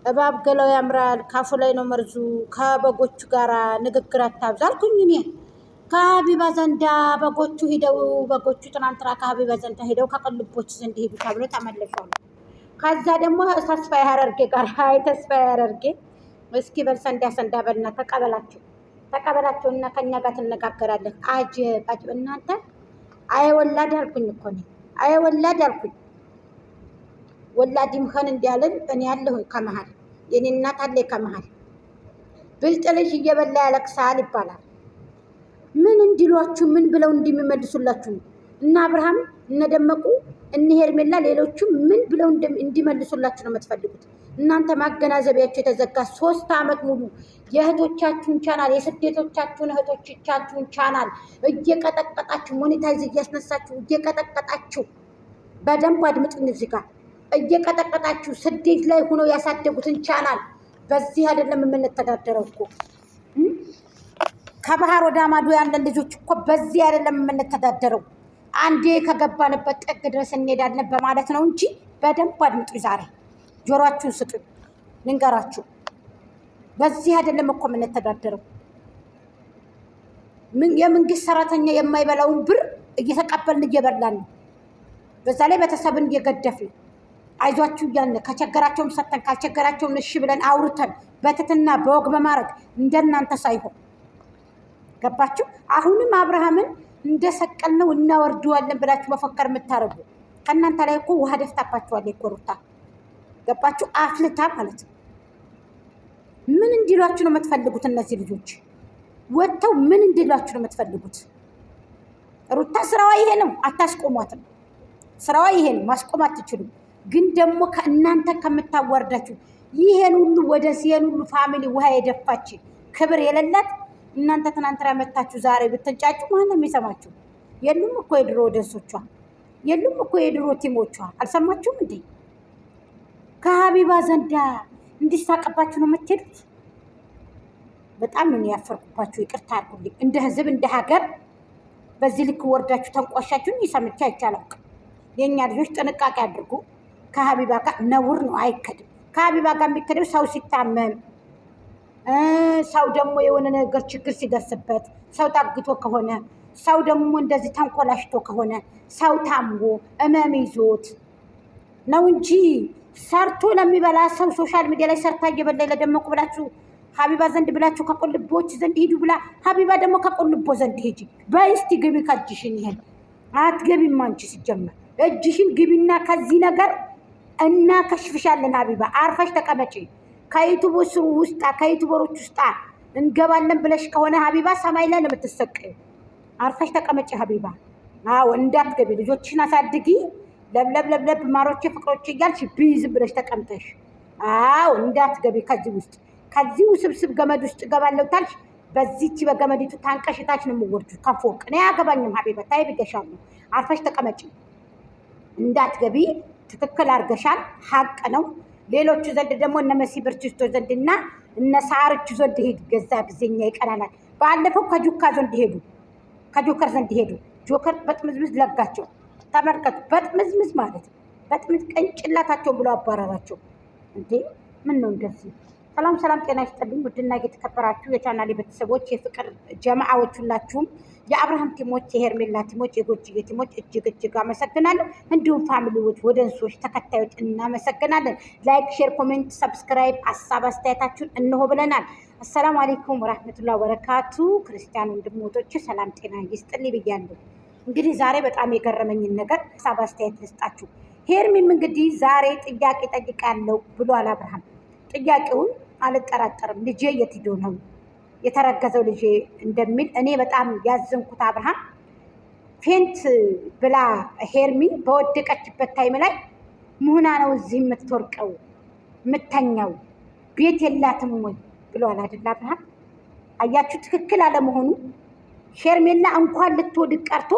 እባብ ገላው ያምራል ካፉ ላይ ነው መርዙ ከበጎቹ ጋር ንግግር አታብዛ አልኩኝ እኔ። ከሀቢባ ዘንዳ በጎቹ ሂደው በጎቹ ትናንትና ከሀቢባ ዘንዳ ሂደው ከቅልቦች ዘንድ ሄዱ ተብሎ ተመለሷል። ከዛ ደግሞ ተስፋ ያረርጌ ጋር አይ ተስፋ ያረርጌ እስኪ በል ሰንዳ በልና ተቀበላቸው እና ከኛ ጋር ትነጋገራለህ። አጀብ እናንተ አይ ወላድ አልኩኝ እኮ ነው። አይ ወላድ አልኩኝ። ወላድ ይምከን እንዲያለን እኔ ያለሁ ከመሃል የኔ እናት አለ ከመሃል ብልጥ ልጅ እየበላ ያለቅሳል ይባላል። ምን እንዲሏችሁ ምን ብለው እንደሚመልሱላችሁ እና አብርሃም እነ ደመቁ እነ ሄርሜላ ሌሎቹም ምን ብለው እንዲመልሱላችሁ ነው የምትፈልጉት? እናንተ ማገናዘቢያችሁ የተዘጋ 3 ዓመት ሙሉ የእህቶቻችሁን ቻናል የስደቶቻችሁን እህቶቻችሁን ቻናል እየቀጠቀጣችሁ ሞኔታይዝ እያስነሳችሁ እየቀጠቀጣችሁ በደንብ አድምጡኝ እዚህ ጋር እየቀጠቀጣችሁ ስደት ላይ ሆነው ያሳደጉትን ቻናል በዚህ አይደለም የምንተዳደረው እኮ ከባህር ወደ ማዶ ያለን ልጆች እኮ በዚህ አይደለም የምንተዳደረው። አንዴ ከገባንበት ጥግ ድረስ እንሄዳለን በማለት ነው እንጂ በደንብ አድምጡ። ዛሬ ጆሮአችሁን ስጡ ልንገራችሁ። በዚህ አይደለም እኮ የምንተዳደረው። የመንግስት ሰራተኛ የማይበላውን ብር እየተቀበልን እየበላን ነው። በዛ ላይ ቤተሰብን እየገደፍን አይዟችሁ እያልን ከቸገራቸውም ሰተን ካልቸገራቸውም እሺ ብለን አውርተን በትትና በወግ በማድረግ እንደናንተ ሳይሆን ገባችሁ? አሁንም አብርሃምን እንደሰቀልነው እናወርደዋለን ብላችሁ መፈከር የምታረጉ ከእናንተ ላይ እኮ ውሃ ደፍታባችኋል እኮ ሩታ። ገባችሁ? አፍልታ ማለት ነው። ምን እንዲሏችሁ ነው የምትፈልጉት? እነዚህ ልጆች ወጥተው ምን እንዲሏችሁ ነው የምትፈልጉት? ሩታ ስራዋ ይሄ ነው፣ አታስቆሟትም። ስራዋ ይሄ ነው፣ ማስቆም አትችሉም። ግን ደግሞ ከእናንተ ከምታዋርዳችሁ ይሄን ሁሉ ወደዚህ ይሄን ሁሉ ፋሚሊ ውሃ የደፋች ክብር የሌላት እናንተ ትናንትና መታችሁ ዛሬ ብትንጫጩ ማንም የሚሰማችሁ የሉም እኮ የድሮ ወደሶቿ የሉም እኮ የድሮ ቲሞቿ። አልሰማችሁም እንዴ? ከሀቢባ ዘንዳ እንዲሳቀባችሁ ነው የምትሄዱት። በጣም ነው ያፈርኩባችሁ። ይቅርታ አድርጉልኝ። እንደ ህዝብ እንደ ሀገር በዚህ ልክ ወርዳችሁ ተንቋሻችሁን ይሰምቻ አይቻላል። የእኛ ልጆች ጥንቃቄ አድርጉ። ከሀቢባ ጋር ነውር ነው፣ አይከድም። ከሀቢባ ጋር የሚከደው ሰው ሲታመም፣ ሰው ደግሞ የሆነ ነገር ችግር ሲደርስበት፣ ሰው ታግቶ ከሆነ፣ ሰው ደግሞ እንደዚህ ተንኮላሽቶ ከሆነ፣ ሰው ታምጎ እመም ይዞት ነው እንጂ ሰርቶ ለሚበላ ሰው ሶሻል ሚዲያ ላይ ሰርታ እየበላ ለደመቁ ብላችሁ ሀቢባ ዘንድ ብላችሁ ከቁልቦች ዘንድ ሂዱ ብላ ሀቢባ ደግሞ ከቁልቦ ዘንድ ሂጂ በይ እስቲ ግቢ ከእጅሽን። ይሄን አትገቢም አንቺ ሲጀመር እጅሽን ግቢና ከዚህ ነገር እና ከሽፍሻለን። ሀቢባ አርፈሽ ተቀመጪ። ከዩቱቦች ውስጣ ከዩቱበሮች ውስጣ እንገባለን ብለሽ ከሆነ ሀቢባ ሰማይ ላይ ነው የምትሰቀዩ። አርፈሽ ተቀመጪ ሀቢባ። አዎ እንዳትገቢ። ልጆችሽን አሳድጊ። ለብለብ ማሮቼ ፍቅሮቼ እያልሽ ቢዝም ብለሽ ተቀምጠሽ። አዎ እንዳትገቢ ከዚህ ውስጥ ከዚህ ውስብስብ ገመድ ውስጥ እገባለሁ ታልሽ በዚህች በገመዲቱ ታንቀሽታች ነው የምወርዱ ከፎቅ። እኔ አያገባኝም ሀቢባ ታይ ብገሻለሁ። አርፈሽ ተቀመጪ እንዳትገቢ። ትክክል አድርገሻል። ሀቅ ነው። ሌሎቹ ዘንድ ደግሞ እነ መሲ ብርችስቶ ዘንድና እነ ሳርቹ ዘንድ ሄዱ። ገዛ ጊዜኛ ይቀናናል። ባለፈው ከጁካ ዘንድ ሄዱ፣ ከጆከር ዘንድ ሄዱ። ጆከር በጥምዝምዝ ለጋቸው። ተመልከቱ። በጥምዝምዝ ማለት በጥምዝ ቅንጭላታቸው ብሎ አባረራቸው። እንዴ ምን ነው እንደዚህ? ሰላም ጤና ይስጥልኝ። ውድና የተከበራችሁ የቻናሌ ቤተሰቦች የፍቅር ጀማዓዎች ሁላችሁም የአብርሃም ቲሞች፣ የሄርሜላ ቲሞች፣ የጎጅዬ ቲሞች እጅግ አመሰግናለሁ። እንዲሁም ፋሚሊዎች፣ ወደንሶች፣ ተከታዮች እናመሰግናለን። ላይክ፣ ሼር፣ ኮሜንት፣ ሰብስክራይብ ሀሳብ አስተያየታችሁን እንሆ ብለናል። አሰላሙ አለይኩም ወራህመቱላሂ ወበረካቱ። ክርስቲያን ወንድሞቶች ሰላም ጤና ይስጥልኝ ብያለሁ። እንግዲህ ዛሬ በጣም የገረመኝን ነገር ሀሳብ አስተያየት ልስጣችሁ። ሄርሚም እንግዲህ ዛሬ ጥያቄ ጠይቃለሁ ብሏል አብርሃም። ጥያቄውን አልጠራጠርም። ልጄ የት ሄዶ ነው የተረገዘው ልጄ እንደሚል እኔ በጣም ያዘንኩት አብርሃም ፌንት ብላ ሄርሚ በወደቀችበት ታይም ላይ ሙህና ነው እዚህ የምትወርቀው የምተኛው ቤት የላትም ወይ ብሏል አይደል አብርሃም። አያችሁ ትክክል አለመሆኑ። ሄርሜላ እንኳን ልትወድቅ ቀርቶ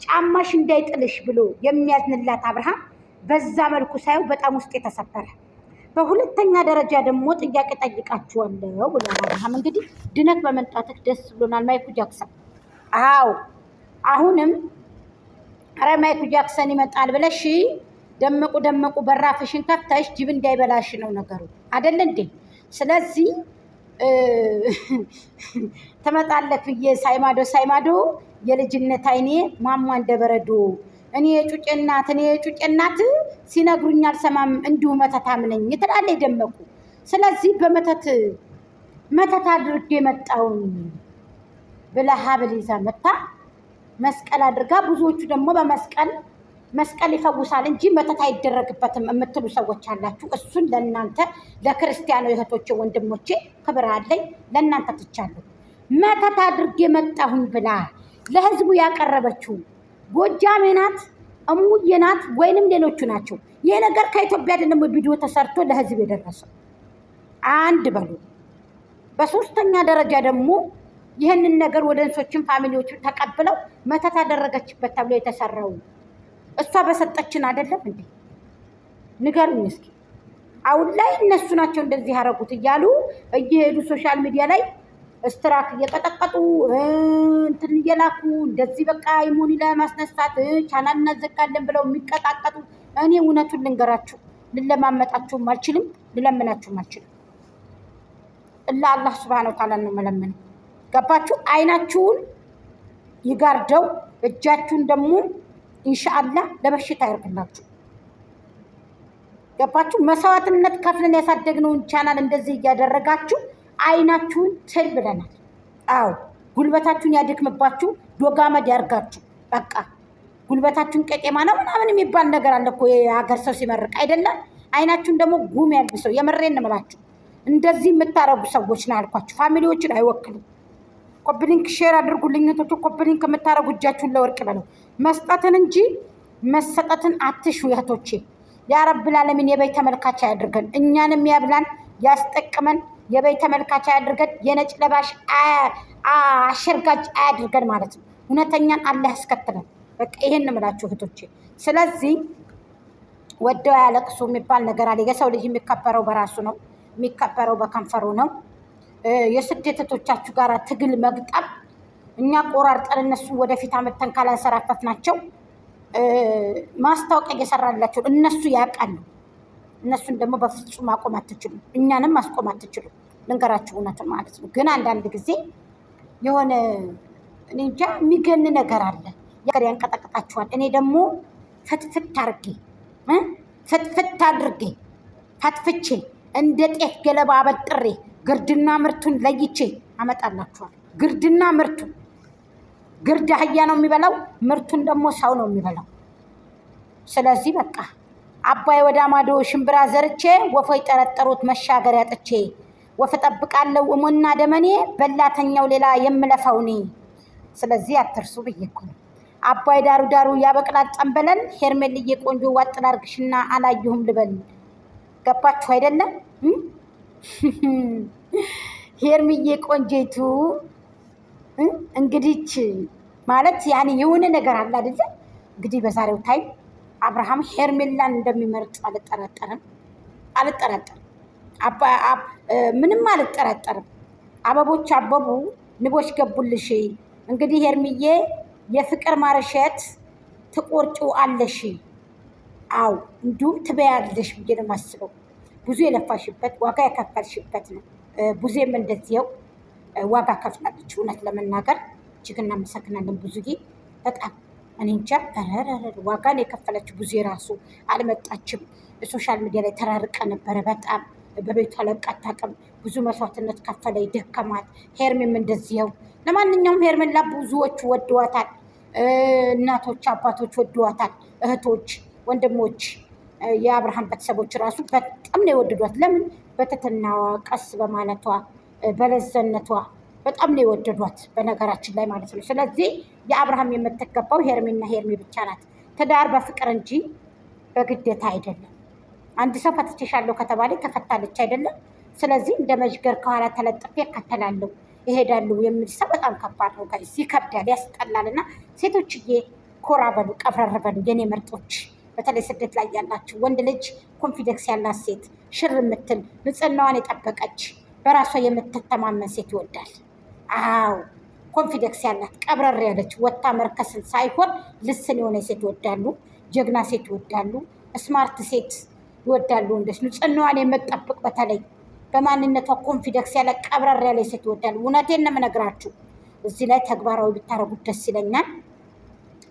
ጫማሽ እንዳይጥልሽ ብሎ የሚያዝንላት አብርሃም በዛ መልኩ ሳይው በጣም ውስጥ የተሰበረ። በሁለተኛ ደረጃ ደግሞ ጥያቄ ጠይቃችኋለሁ ብሏል አብርሃም። እንግዲህ ድነት በመምጣትህ ደስ ብሎናል ማይኩ ጃክሰን። አዎ አሁንም ኧረ ማይኩ ጃክሰን ይመጣል ብለሽ ደመቁ ደመቁ በራፍሽን ከፍተሽ ጅብ እንዳይበላሽ ነው ነገሩ አይደል እንዴ? ስለዚህ ትመጣለህ ብዬ ሳይማዶ የልጅነት አይኔ ማማ እንደበረዶ እኔ የጩጬ እናት ሲነግሩኝ አልሰማም እንዲሁ መተታም ነኝ ትላለች ደመቁ። ስለዚህ መተት አድርጌ መጣውን ብላ ሀብል ይዛ መታ መስቀል አድርጋ፣ ብዙዎቹ ደግሞ መስቀል ይፈውሳል እንጂ መተት አይደረግበትም የምትሉ ሰዎች አላችሁ። እሱን ለእናንተ ለክርስቲያኖ እህቶቼ ወንድሞቼ ክብር አለኝ፣ ለእናንተ ትቻለሁ። መተት አድርጌ መጣሁኝ ብላ ለህዝቡ ያቀረበችው ጎጃሜ ናት፣ እሙዬ ናት ወይንም ሌሎቹ ናቸው? ይሄ ነገር ከኢትዮጵያ ደግሞ ቪዲዮ ተሰርቶ ለህዝብ የደረሰው አንድ በሉ። በሶስተኛ ደረጃ ደግሞ ይህንን ነገር ወደ እንሶችን ፋሚሊዎችን ተቀብለው መተት አደረገችበት ተብሎ የተሰራው እሷ በሰጠችን አይደለም እንዴ? ንገሩኝ እስኪ። አሁን ላይ እነሱ ናቸው እንደዚህ ያደረጉት እያሉ እየሄዱ ሶሻል ሚዲያ ላይ ስትራክ እየቀጠቀጡ እንትን እየላኩ እንደዚህ በቃ ኢሙኒ ለማስነሳት ቻናል እናዘጋለን ብለው የሚቀጣቀጡ። እኔ እውነቱን ልንገራችሁ፣ ልለማመጣችሁም አልችልም፣ ልለምናችሁም አልችልም። እላ አላህ ሱብሃነሁ ወተዓላ ነው መለመን። ገባችሁ? አይናችሁን ይጋርደው፣ እጃችሁን ደግሞ ኢንሻአላህ ለበሽታ ያርግላችሁ። ገባችሁ? መስዋዕትነት ከፍለን ያሳደግነውን ቻናል እንደዚህ እያደረጋችሁ አይናችሁን ትል ብለናል። አዎ ጉልበታችሁን ያደክምባችሁ፣ ዶጋመድ ያርጋችሁ። በቃ ጉልበታችሁን ቀጤማ ነው ምናምን የሚባል ነገር አለ እኮ የሀገር ሰው ሲመርቅ አይደለም። አይናችሁን ደግሞ ጉም ያልብሰው። የምሬን እምላችሁ እንደዚህ የምታረጉ ሰዎች ነው ያልኳችሁ። ፋሚሊዎችን አይወክልም። ኮፕሊንክ ሼር አድርጉልኝ። ኮፕሊንክ የምታረጉ እጃችሁን ለወርቅ በለው። መስጠትን እንጂ መሰጠትን አትሹ እህቶቼ። ያ ረብል ዓለሚን የበይ ተመልካች አያድርገን፣ እኛንም ያብላን፣ ያስጠቅመን። የበይ ተመልካች አያድርገን፣ የነጭ ለባሽ አሸርጋጅ አያድርገን ማለት ነው። እውነተኛን አላህ ያስከትለን። በቃ ይሄን እምላችሁ እህቶቼ። ስለዚህ ወደው ያለቅሱ የሚባል ነገር አለ። የሰው ልጅ የሚከበረው በራሱ ነው፣ የሚከበረው በከንፈሩ ነው። የስደት እህቶቻችሁ ጋር ትግል መግጠም እኛ ቆራርጠን እነሱ ወደፊት አመተን ካላንሰራፈት ናቸው ማስታወቂያ እየሰራላቸው እነሱ ያውቃሉ። እነሱን ደግሞ በፍጹም ማቆም አትችሉም፣ እኛንም ማስቆም አትችሉም። ልንገራችሁ እውነቱን ማለት ነው። ግን አንዳንድ ጊዜ የሆነ እኔ እንጃ የሚገን ነገር አለ፣ ያንቀጠቅጣችኋል። እኔ ደግሞ ፍትፍት አድርጌ ፈትፍቼ እንደ ጤፍ ገለባ አበጥሬ ግርድና ምርቱን ለይቼ አመጣላችኋል። ግርድና ምርቱን ግርድ አህያ ነው የሚበላው፣ ምርቱን ደግሞ ሰው ነው የሚበላው። ስለዚህ በቃ አባይ ወደ ማዶ ሽምብራ ዘርቼ ወፎይ ጠረጠሩት መሻገሪያ ጥቼ ወፍ ጠብቃለሁ እሞና ደመኔ በላተኛው ሌላ የምለፋው እኔ። ስለዚህ አትርሱ ብዬ እኮ ነው። አባይ ዳሩ ያበቅላል ጠንበለን ሄርሜልዬ ቆንጆ ዋጥላ አርግሽና አላየሁም ልበል። ገባችሁ አይደለም? ሄርሚዬ ቆንጆይቱ እንግዲህ ማለት ያኔ የሆነ ነገር አለ አይደለ? እንግዲህ በዛሬው ታይም አብርሃም ሄርሜላን እንደሚመርጥ አልጠራጠርም። ምንም አልጠራጠርም። አበቦች አበቡ፣ ንቦች ገቡልሽ። እንግዲህ ሄርሚዬ የፍቅር ማርሸት ትቆርጪው አለሽ። አው እንዲሁም ትበያለሽ ብዬ ነው የማስበው። ብዙ የለፋሽበት ዋጋ የከፈልሽበት ነው። ብዙም እንደዚያው ዋጋ ከፍላለች። እውነት ለመናገር እጅግ እናመሰግናለን ብዙዬ። በጣም እኔ እንጃ ዋጋን የከፈለችው ብዙ ራሱ አልመጣችም። ሶሻል ሚዲያ ላይ ተራርቀ ነበረ። በጣም በቤቷ ለቃ አታውቅም። ብዙ መስዋዕትነት ከፈለ፣ ደከማት። ሄርሜም እንደዚያው። ለማንኛውም ሄርሜላ ብዙዎቹ ወደዋታል። እናቶች፣ አባቶች ወደዋታል። እህቶች፣ ወንድሞች፣ የአብርሃም ቤተሰቦች ራሱ በጣም ነው የወደዷት። ለምን? በትትናዋ፣ ቀስ በማለቷ፣ በለዘነቷ በጣም ነው የወደዷት በነገራችን ላይ ማለት ነው። ስለዚህ የአብርሃም የምትገባው ሄርሜና ሄርሜ ብቻ ናት። ትዳር በፍቅር እንጂ በግዴታ አይደለም። አንድ ሰው ፈትቼሻለሁ ከተባለ ተፈታለች አይደለም። ስለዚህ እንደ መዥገር ከኋላ ተለጥፌ እከተላለሁ እሄዳለሁ የሚል ሰው በጣም ከባድ ነው ጋይስ፣ ይከብዳል፣ ያስጠላል። እና ሴቶችዬ ኮራ በሉ፣ ቀብረር በሉ የኔ ምርጦች። በተለይ ስደት ላይ ያላችሁ ወንድ ልጅ ኮንፊደንስ ያላት ሴት፣ ሽር የምትል ንጽህናዋን የጠበቀች በራሷ የምትተማመን ሴት ይወዳል። አዎ ኮንፊደንስ ያላት ቀብረር ያለች ወታ መርከስን ሳይሆን ልስን የሆነ ሴት ይወዳሉ። ጀግና ሴት ይወዳሉ። ስማርት ሴት ይወዳሉ ወንዶች። ንጽህናዋን የምትጠብቅ በተለይ በማንነቷ ኮንፊደንስ ያለ ቀብረር ያለ ሴት ይወዳሉ። እውነቴን ነው የምነግራችሁ። እዚህ ላይ ተግባራዊ ብታረጉት ደስ ይለኛል።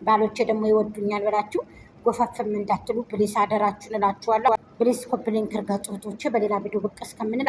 ባሎቼ ደግሞ ይወዱኛል ብላችሁ ጎፈፍም እንዳትሉ ፕሊስ አደራችሁን እላችኋለሁ። ፕሊስ ኮፕሊንክ እርጋችሁ እህቶቼ። በሌላ ቪዲዮ ብቅ እስከምንል